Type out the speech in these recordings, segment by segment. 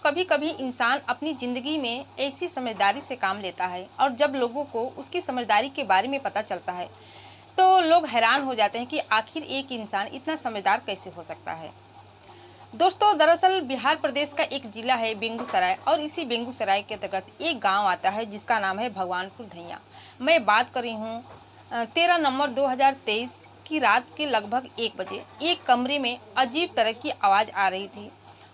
कभी कभी इंसान अपनी ज़िंदगी में ऐसी समझदारी से काम लेता है और जब लोगों को उसकी समझदारी के बारे में पता चलता है तो लोग हैरान हो जाते हैं कि आखिर एक इंसान इतना समझदार कैसे हो सकता है। दोस्तों, दरअसल बिहार प्रदेश का एक जिला है बेगूसराय और इसी बेगूसराय के अंतर्गत एक गांव आता है जिसका नाम है भगवानपुर धैया। मैं बात कर रही हूँ 13 नवंबर 2023 की रात के लगभग 1 बजे एक कमरे में अजीब तरह की आवाज़ आ रही थी।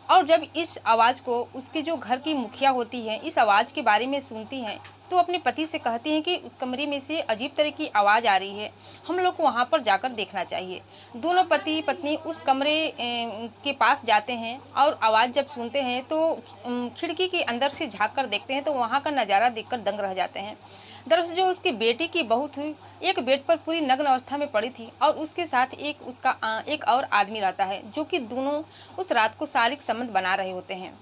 और जब इस आवाज़ को उसके जो घर की मुखिया होती है इस आवाज़ के बारे में सुनती हैं तो अपने पति से कहती हैं कि उस कमरे में से अजीब तरह की आवाज़ आ रही है, हम लोग को वहाँ पर जाकर देखना चाहिए। दोनों पति पत्नी उस कमरे के पास जाते हैं और आवाज़ जब सुनते हैं तो खिड़की के अंदर से झाँक कर देखते हैं तो वहाँ का नज़ारा देखकर दंग रह जाते हैं। दरअसल जो उसकी बेटी की बहू थी एक बेड पर पूरी नग्न अवस्था में पड़ी थी और उसके साथ एक और आदमी रहता है जो कि दोनों उस रात को शारीरिक संबंध बना रहे होते हैं।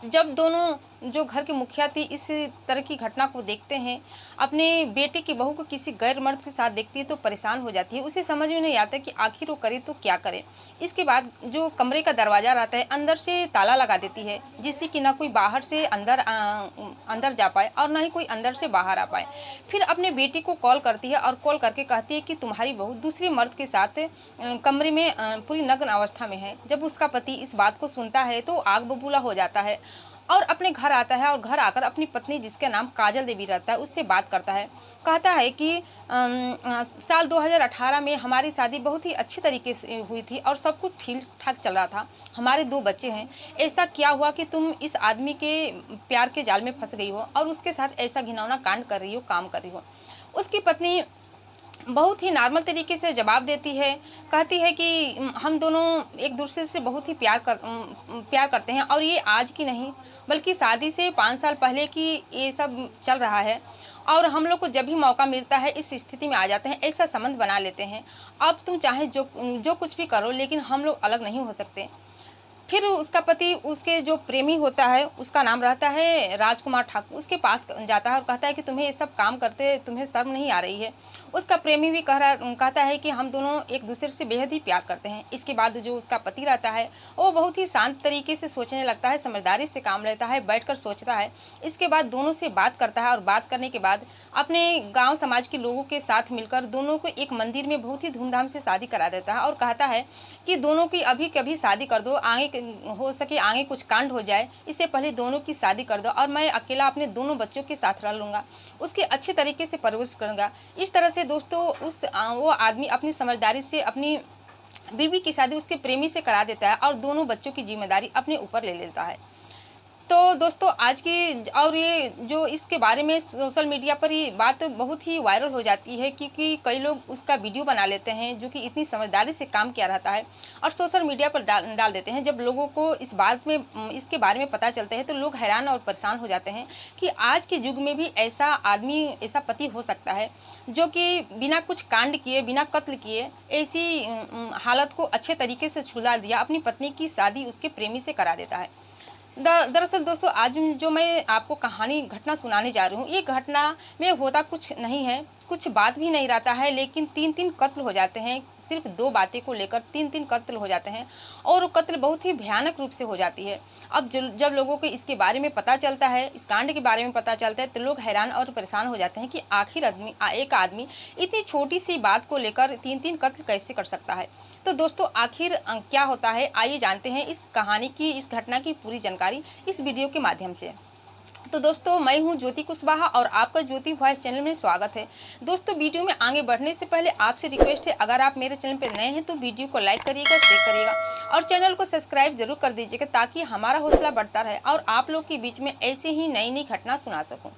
जब दोनों जो घर की मुखिया थी इस तरह की घटना को देखते हैं, अपने बेटे की बहू को किसी गैर मर्द के साथ देखती है तो परेशान हो जाती है। उसे समझ में नहीं आता कि आखिर वो करे तो क्या करे। इसके बाद जो कमरे का दरवाज़ा रहता है अंदर से ताला लगा देती है जिससे कि ना कोई बाहर से अंदर जा पाए और ना ही कोई अंदर से बाहर आ पाए। फिर अपने बेटी को कॉल करती है और कॉल करके कहती है कि तुम्हारी बहू दूसरे मर्द के साथ कमरे में पूरी नग्न अवस्था में है। जब उसका पति इस बात को सुनता है तो आग बबूला हो जाता है और अपने घर आता है और घर आकर अपनी पत्नी जिसका नाम काजल देवी रहता है उससे बात करता है। कहता है कि साल 2018 में हमारी शादी बहुत ही अच्छी तरीके से हुई थी और सब कुछ ठीक ठाक चल रहा था, हमारे 2 बच्चे हैं। ऐसा क्या हुआ कि तुम इस आदमी के प्यार के जाल में फंस गई हो और उसके साथ ऐसा घिनौना कांड कर रही हो, काम कर रही हो। उसकी पत्नी बहुत ही नॉर्मल तरीके से जवाब देती है, कहती है कि हम दोनों एक दूसरे से बहुत ही प्यार करते हैं और ये आज की नहीं बल्कि शादी से 5 साल पहले की ये सब चल रहा है और हम लोग को जब भी मौका मिलता है इस स्थिति में आ जाते हैं, ऐसा संबंध बना लेते हैं। अब तुम चाहे जो कुछ भी करो लेकिन हम लोग अलग नहीं हो सकते। फिर उसका पति उसके जो प्रेमी होता है उसका नाम रहता है राजकुमार ठाकुर, उसके पास जाता है और कहता है कि तुम्हें ये सब काम करते तुम्हें शर्म नहीं आ रही है। उसका प्रेमी भी कहता है कि हम दोनों एक दूसरे से बेहद ही प्यार करते हैं। इसके बाद जो उसका पति रहता है वो बहुत ही शांत तरीके से सोचने लगता है, समझदारी से काम लेता है, बैठकर सोचता है। इसके बाद दोनों से बात करता है और बात करने के बाद अपने गाँव समाज के लोगों के साथ मिलकर दोनों को एक मंदिर में बहुत ही धूमधाम से शादी करा देता है और कहता है कि दोनों की अभी कभी शादी कर दो, आगे हो सके आगे कुछ कांड हो जाए इससे पहले दोनों की शादी कर दो और मैं अकेला अपने दोनों बच्चों के साथ रह लूँगा, उसकी अच्छे तरीके से परवरिश करूँगा। इस तरह से दोस्तों वो आदमी अपनी समझदारी से अपनी बीवी की शादी उसके प्रेमी से करा देता है और दोनों बच्चों की जिम्मेदारी अपने ऊपर ले लेता है। तो दोस्तों आज की और ये जो इसके बारे में सोशल मीडिया पर ये बात बहुत ही वायरल हो जाती है क्योंकि कई लोग उसका वीडियो बना लेते हैं जो कि इतनी समझदारी से काम किया रहता है और सोशल मीडिया पर डाल देते हैं। जब लोगों को इस बात में इसके बारे में पता चलता है तो लोग हैरान और परेशान हो जाते हैं कि आज के युग में भी ऐसा आदमी ऐसा पति हो सकता है जो कि बिना कुछ कांड किए बिना कत्ल किए ऐसी हालत को अच्छे तरीके से सुधार दिया, अपनी पत्नी की शादी उसके प्रेमी से करा देता है। दरअसल दोस्तों आज जो मैं आपको कहानी घटना सुनाने जा रही हूँ ये घटना में होता कुछ नहीं है, कुछ बात भी नहीं रहता है, लेकिन 3 कत्ल हो जाते हैं। सिर्फ 2 बातें को लेकर 3 कत्ल हो जाते हैं और वो कत्ल बहुत ही भयानक रूप से हो जाती है। अब जब लोगों को इसके बारे में पता चलता है, इस कांड के बारे में पता चलता है तो लोग हैरान और परेशान हो जाते हैं कि आखिर एक आदमी इतनी छोटी सी बात को लेकर 3 कत्ल कैसे कर सकता है। तो दोस्तों आखिर क्या होता है आइए जानते हैं इस कहानी की, इस घटना की पूरी जानकारी इस वीडियो के माध्यम से। तो दोस्तों मैं हूं ज्योति कुशवाहा और आपका ज्योति वॉइस चैनल में स्वागत है। दोस्तों वीडियो में आगे बढ़ने से पहले आपसे रिक्वेस्ट है, अगर आप मेरे चैनल पर नए हैं तो वीडियो को लाइक करिएगा, शेयर करिएगा और चैनल को सब्सक्राइब जरूर कर दीजिएगा ताकि हमारा हौसला बढ़ता रहे और आप लोग के बीच में ऐसे ही नई नई घटना सुना सकूँ।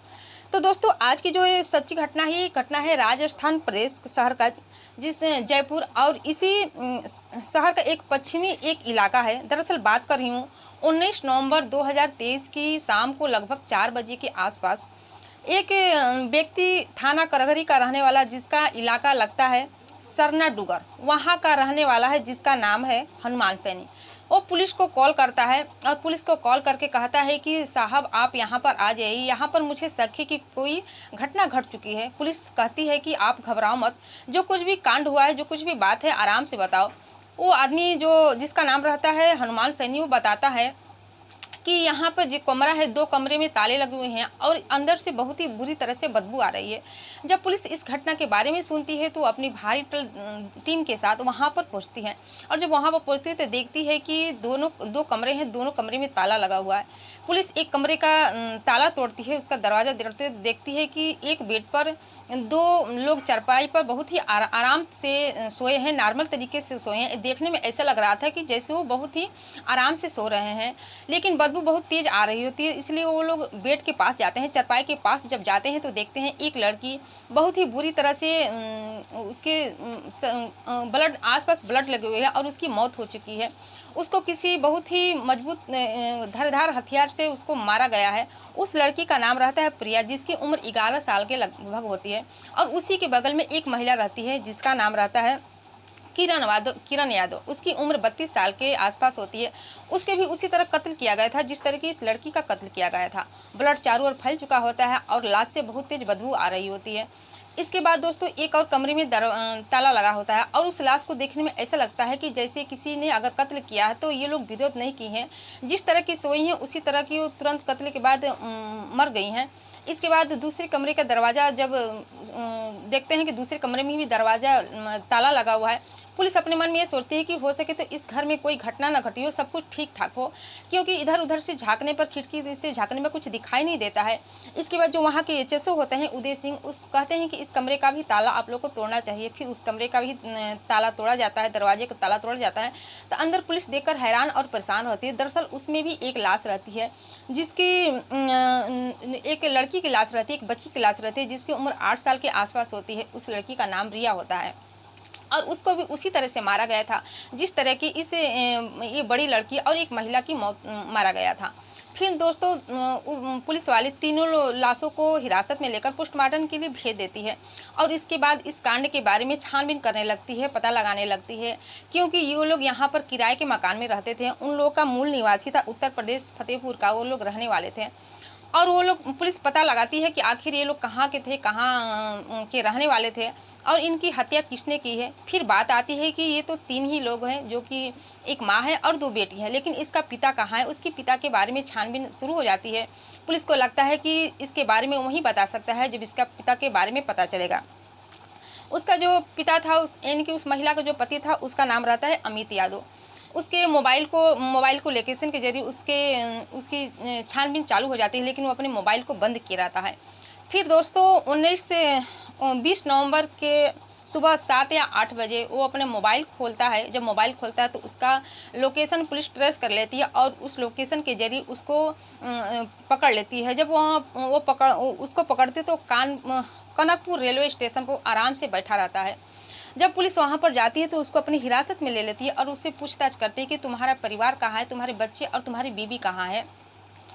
तो दोस्तों आज की जो ये सच्ची घटना है ये घटना है राजस्थान प्रदेश शहर का, जिस जयपुर और इसी शहर का एक पश्चिमी एक इलाका है। दरअसल बात कर रही हूँ 19 नवंबर 2023 की शाम को लगभग 4 बजे के आसपास एक व्यक्ति थाना करगरी का रहने वाला जिसका इलाका लगता है सरना डुगर, वहाँ का रहने वाला है जिसका नाम है हनुमान सैनी। वो पुलिस को कॉल करता है और पुलिस को कॉल करके कहता है कि साहब आप यहाँ पर आ जाइए, यहाँ पर मुझे शक है कि कोई घटना घट चुकी है। पुलिस कहती है कि आप घबराओ मत, जो कुछ भी कांड हुआ है जो कुछ भी बात है आराम से बताओ। वो आदमी जो जिसका नाम रहता है हनुमान सैनी वो बताता है कि यहाँ पर जो कमरा है, 2 कमरे में ताले लगे हुए हैं और अंदर से बहुत ही बुरी तरह से बदबू आ रही है। जब पुलिस इस घटना के बारे में सुनती है तो अपनी भारी टीम के साथ वहाँ पर पहुँचती है और जब वहाँ पर पहुँचती है तो देखती है कि दोनों 2 कमरे हैं, दोनों कमरे में ताला लगा हुआ है। पुलिस एक कमरे का ताला तोड़ती है, उसका दरवाज़ा दरड़ते देखती है कि एक बेड पर 2 लोग चारपाई पर बहुत ही आराम से सोए हैं, नॉर्मल तरीके से सोए हैं। देखने में ऐसा लग रहा था कि जैसे वो बहुत ही आराम से सो रहे हैं, लेकिन बदबू बहुत तेज़ आ रही होती है, इसलिए वो लोग बेड के पास जाते हैं। चारपाई के पास जब जाते हैं तो देखते हैं एक लड़की बहुत ही बुरी तरह से उसके ब्लड आस-पास ब्लड लगे हुए हैं और उसकी मौत हो चुकी है। उसको किसी बहुत ही मजबूत धारदार हथियार से उसको मारा गया है। उस लड़की का नाम रहता है प्रिया, जिसकी उम्र 11 साल के लगभग होती है और उसी के बगल में एक महिला रहती है जिसका नाम रहता है किरण यादव। उसकी उम्र 32 साल के आसपास होती है। उसके भी उसी तरह कत्ल किया गया था जिस तरह की इस लड़की का कत्ल किया गया था। ब्लड चारों ओर फैल चुका होता है और लाश से बहुत तेज बदबू आ रही होती है। इसके बाद दोस्तों एक और कमरे में ताला लगा होता है और उस लाश को देखने में ऐसा लगता है कि जैसे किसी ने अगर कत्ल किया है तो ये लोग विरोध नहीं की हैं, जिस तरह की सोई हैं उसी तरह की वो तुरंत कत्ल के बाद मर गई हैं। इसके बाद दूसरे कमरे का दरवाज़ा जब देखते हैं कि दूसरे कमरे में भी दरवाज़ा ताला लगा हुआ है। पुलिस अपने मन में ये सोचती है कि हो सके तो इस घर में कोई घटना ना घटी हो, सब कुछ ठीक-ठाक हो, क्योंकि इधर-उधर से झाँकने पर, खिड़की से झाँकने में कुछ दिखाई नहीं देता है। इसके बाद जो वहाँ के एचएसओ होते हैं उदय सिंह, उस कहते हैं कि इस कमरे का भी ताला आप लोग को तोड़ना चाहिए। फिर उस कमरे का भी ताला तोड़ा जाता है, दरवाजे का ताला तोड़ा जाता है। तो अंदर पुलिस देखकर हैरान और परेशान होती है। दरअसल उसमें भी एक लाश रहती है जिसकी एक लड़की की लाश रहती है, एक बच्ची की लाश रहती है जिसकी उम्र 8 साल के आस-पास होती है। उस लड़की का नाम रिया होता है और उसको भी उसी तरह से मारा गया था जिस तरह की ये बड़ी लड़की और एक महिला की मौत मारा गया था। फिर दोस्तों पुलिस वाले तीनों लाशों को हिरासत में लेकर पोस्टमार्टम के लिए भेज देती है और इसके बाद इस कांड के बारे में छानबीन करने लगती है, पता लगाने लगती है, क्योंकि ये लोग यहाँ पर किराए के मकान में रहते थे। उन लोगों का मूल निवासी था उत्तर प्रदेश फतेहपुर का, वो लोग रहने वाले थे और वो लोग पुलिस पता लगाती है कि आखिर ये लोग कहाँ के थे, कहाँ के रहने वाले थे और इनकी हत्या किसने की है। फिर बात आती है कि ये तो 3 ही लोग हैं, जो कि एक माँ है और 2 बेटी हैं, लेकिन इसका पिता कहाँ है। उसके पिता के बारे में छानबीन शुरू हो जाती है। पुलिस को लगता है कि इसके बारे में वही बता सकता है जब इसका पिता के बारे में पता चलेगा। उसका जो पिता था, यानी कि उस महिला का जो पति था, उसका नाम रहता है अमित यादव। उसके मोबाइल को लोकेशन के ज़रिए उसकी छानबीन चालू हो जाती है, लेकिन वो अपने मोबाइल को बंद किए रहता है। फिर दोस्तों 20 नवंबर के सुबह 7 या 8 बजे वो अपने मोबाइल खोलता है। जब मोबाइल खोलता है तो उसका लोकेशन पुलिस ट्रेस कर लेती है और उस लोकेशन के ज़रिए उसको पकड़ लेती है। जब उसको पकड़ती तो कनकपुर रेलवे स्टेशन पर आराम से बैठा रहता है। जब पुलिस वहाँ पर जाती है तो उसको अपनी हिरासत में ले लेती है और उससे पूछताछ करती है कि तुम्हारा परिवार कहाँ है, तुम्हारे बच्चे और तुम्हारी बीवी कहाँ है।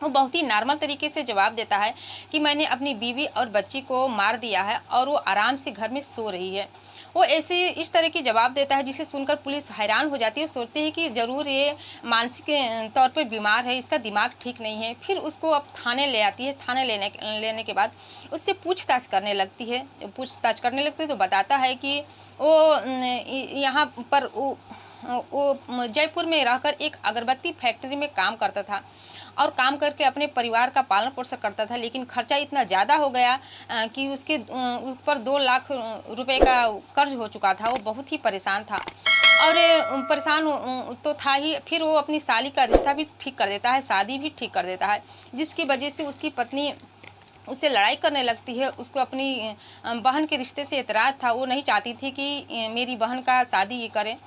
वो बहुत ही नॉर्मल तरीके से जवाब देता है कि मैंने अपनी बीवी और बच्ची को मार दिया है और वो आराम से घर में सो रही है। वो ऐसे इस तरह की जवाब देता है जिसे सुनकर पुलिस हैरान हो जाती है, सोचती है कि ज़रूर ये मानसिक तौर पर बीमार है, इसका दिमाग ठीक नहीं है। फिर उसको अब थाने ले आती है। थाने लेने के बाद उससे पूछताछ करने लगती है। तो बताता है कि वो यहाँ पर वो जयपुर में रहकर एक अगरबत्ती फैक्ट्री में काम करता था और काम करके अपने परिवार का पालन पोषण करता था, लेकिन खर्चा इतना ज़्यादा हो गया कि उसके ऊपर 2 लाख रुपए का कर्ज हो चुका था। वो बहुत ही परेशान था और परेशान तो था ही। फिर वो अपनी साली का रिश्ता भी ठीक कर देता है, शादी भी ठीक कर देता है, जिसकी वजह से उसकी पत्नी उससे लड़ाई करने लगती है। उसको अपनी बहन के रिश्ते से एतराज़ था, वो नहीं चाहती थी कि मेरी बहन का शादी ये करे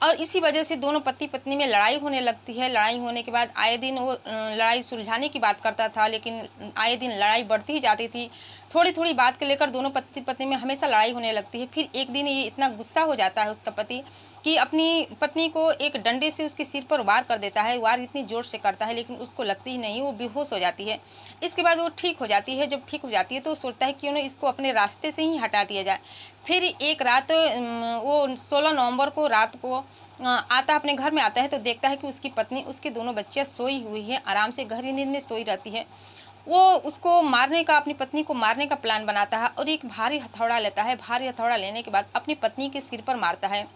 और इसी वजह से दोनों पति पत्नी में लड़ाई होने लगती है। लड़ाई होने के बाद आए दिन वो लड़ाई सुलझाने की बात करता था, लेकिन आए दिन लड़ाई बढ़ती ही जाती थी। थोड़ी थोड़ी बात को लेकर दोनों पति पत्नी में हमेशा लड़ाई होने लगती है। फिर एक दिन ये इतना गुस्सा हो जाता है उसका पति कि अपनी पत्नी को एक डंडे से उसके सिर पर वार कर देता है। वार इतनी ज़ोर से करता है लेकिन उसको लगती ही नहीं, वो बेहोश हो जाती है। इसके बाद वो ठीक हो जाती है। जब ठीक हो जाती है तो सोचता है क्यों ना इसको अपने रास्ते से ही हटा दिया जाए। फिर एक रात वो 16 नवंबर को रात को आता अपने घर में आता है तो देखता है कि उसकी पत्नी उसके दोनों बच्चियां सोई हुई हैं, आराम से गहरी नींद में सोई रहती है। वो उसको मारने का, अपनी पत्नी को मारने का प्लान बनाता है और एक भारी हथौड़ा लेता है। भारी हथौड़ा लेने के बाद अपनी पत्नी के सिर पर मारता है।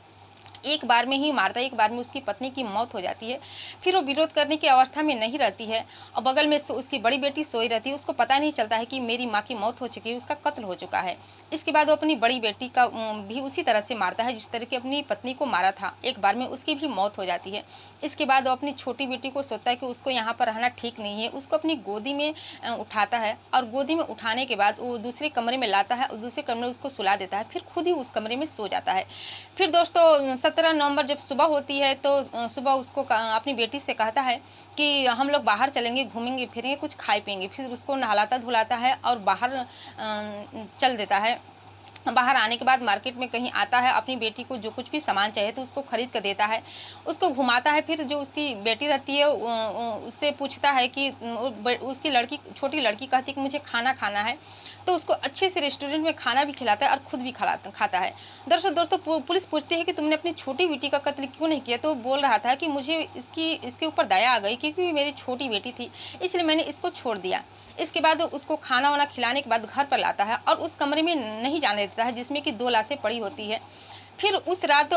एक बार में ही मारता है, एक बार में उसकी पत्नी की मौत हो जाती है। फिर वो विरोध करने की अवस्था में नहीं रहती है और बगल में उसकी बड़ी बेटी सोई रहती है, उसको पता नहीं चलता है कि मेरी माँ की मौत हो चुकी है, उसका कत्ल हो चुका है। इसके बाद वो अपनी बड़ी बेटी का भी उसी तरह से मारता है जिस तरह की अपनी पत्नी को मारा था, एक बार में उसकी भी मौत हो जाती है। इसके बाद वो अपनी छोटी बेटी को सोचता है कि उसको यहाँ पर रहना ठीक नहीं है, उसको अपनी गोदी में उठाता है और गोदी में उठाने के बाद वो दूसरे कमरे में लाता है और दूसरे कमरे में उसको सुला देता है, फिर खुद ही उस कमरे में सो जाता है। फिर दोस्तों 17 नवंबर जब सुबह होती है तो सुबह उसको अपनी बेटी से कहता है कि हम लोग बाहर चलेंगे, घूमेंगे फिरेंगे, कुछ खाए पिएंगे। फिर उसको नहलाता धुलाता है और बाहर चल देता है। बाहर आने के बाद मार्केट में कहीं आता है, अपनी बेटी को जो कुछ भी सामान चाहिए तो उसको खरीद कर देता है, उसको घुमाता है। फिर जो उसकी बेटी रहती है उससे पूछता है कि उसकी लड़की, छोटी लड़की कहती है कि मुझे खाना खाना है, तो उसको अच्छे से रेस्टोरेंट में खाना भी खिलाता है और खुद भी खाता है। दरअसल दोस्तों पुलिस पूछती है कि तुमने अपनी छोटी बेटी का कत्ल क्यों नहीं किया, तो वो बोल रहा था कि मुझे इसके ऊपर दया आ गई क्योंकि मेरी छोटी बेटी थी, इसलिए मैंने इसको छोड़ दिया। इसके बाद उसको खाना वाना खिलाने के बाद घर पर लाता है और उस कमरे में नहीं जाने देता है जिसमें कि 2 लाशें पड़ी होती है। फिर उस रात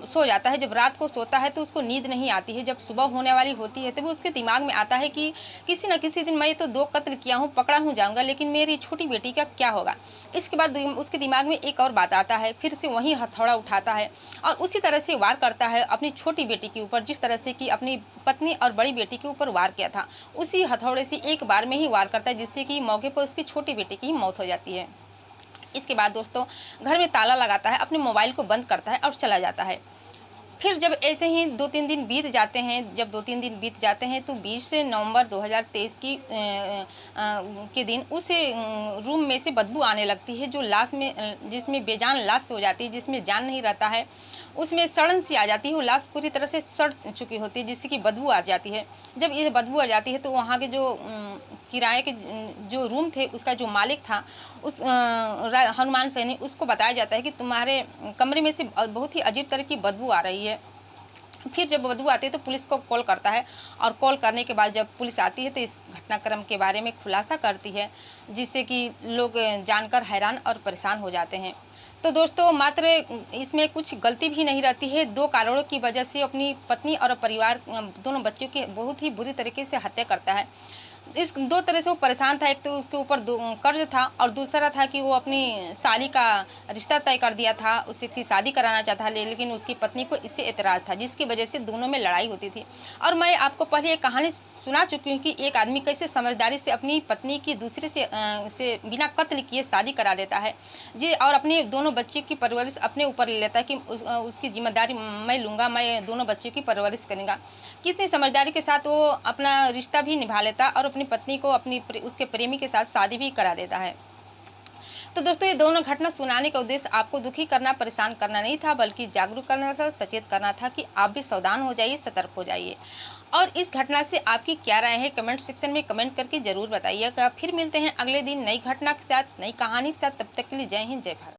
सो जाता है। जब रात को सोता है तो उसको नींद नहीं आती है। जब सुबह होने वाली होती है तब उसके दिमाग में आता है कि किसी न किसी दिन मैं तो 2 कत्ल किया हूँ, पकड़ा हूँ जाऊँगा, लेकिन मेरी छोटी बेटी का क्या होगा? इसके बाद उसके दिमाग में एक और बात आता है, फिर से वही हथौड़ा उठाता है और उसी तरह से वार करता है अपनी छोटी बेटी के ऊपर, जिस तरह से कि अपनी पत्नी और बड़ी बेटी के ऊपर वार किया था। उसी हथौड़े से एक बार में ही वार करता है जिससे कि मौके पर उसकी छोटी बेटी की मौत हो जाती है। इसके बाद दोस्तों घर में ताला लगाता है, अपने मोबाइल को बंद करता है और चला जाता है। फिर जब ऐसे ही 2-3 दिन बीत जाते हैं, जब 2-3 दिन बीत जाते हैं तो 20 नवंबर 2023 के दिन उस रूम में से बदबू आने लगती है, जो लाश में जिसमें बेजान लाश हो जाती है, जिसमें जान नहीं रहता है, उसमें सड़न सी आ जाती है। वो लाश पूरी तरह से सड़ चुकी होती है जिससे कि बदबू आ जाती है। जब ये बदबू आ जाती है तो वहाँ के जो किराए के जो रूम थे उसका जो मालिक था, उस हनुमान सैनी, उसको बताया जाता है कि तुम्हारे कमरे में से बहुत ही अजीब तरह की बदबू आ रही है। फिर जब बदबू आती है तो पुलिस को कॉल करता है और कॉल करने के बाद जब पुलिस आती है तो इस घटनाक्रम के बारे में खुलासा करती है, जिससे कि लोग जानकर हैरान और परेशान हो जाते हैं। तो दोस्तों मात्र इसमें कुछ गलती भी नहीं रहती है। 2 कारणों की वजह से अपनी पत्नी और परिवार दोनों बच्चों की बहुत ही बुरी तरीके से हत्या करता है। इस 2 तरह से वो परेशान था। एक तो उसके ऊपर कर्ज था और दूसरा था कि वो अपनी साली का रिश्ता तय कर दिया था, उसकी शादी कराना चाहता था, लेकिन उसकी पत्नी को इससे एतराज़ था, जिसकी वजह से दोनों में लड़ाई होती थी। और मैं आपको पहले ये कहानी सुना चुकी हूँ कि एक आदमी कैसे समझदारी से अपनी पत्नी की दूसरे से बिना कत्ल किए शादी करा देता है जी, और अपने दोनों बच्चे की परवरिश अपने ऊपर ले लेता है कि उसकी जिम्मेदारी मैं लूँगा, मैं दोनों बच्चों की परवरिश करूँगा। कितनी समझदारी के साथ वो अपना रिश्ता भी निभा लेता और अपनी पत्नी को उसके प्रेमी के साथ शादी भी करा देता है। तो दोस्तों ये दोनों घटना सुनाने का उद्देश्य आपको दुखी करना, परेशान करना नहीं था, बल्कि जागरूक करना था, सचेत करना था कि आप भी सावधान हो जाइए, सतर्क हो जाइए। और इस घटना से आपकी क्या राय है कमेंट सेक्शन में कमेंट करके ज़रूर बताइएगा। फिर मिलते हैं अगले दिन नई घटना के साथ, नई कहानी के साथ। तब तक के लिए जय हिंद, जय भारत।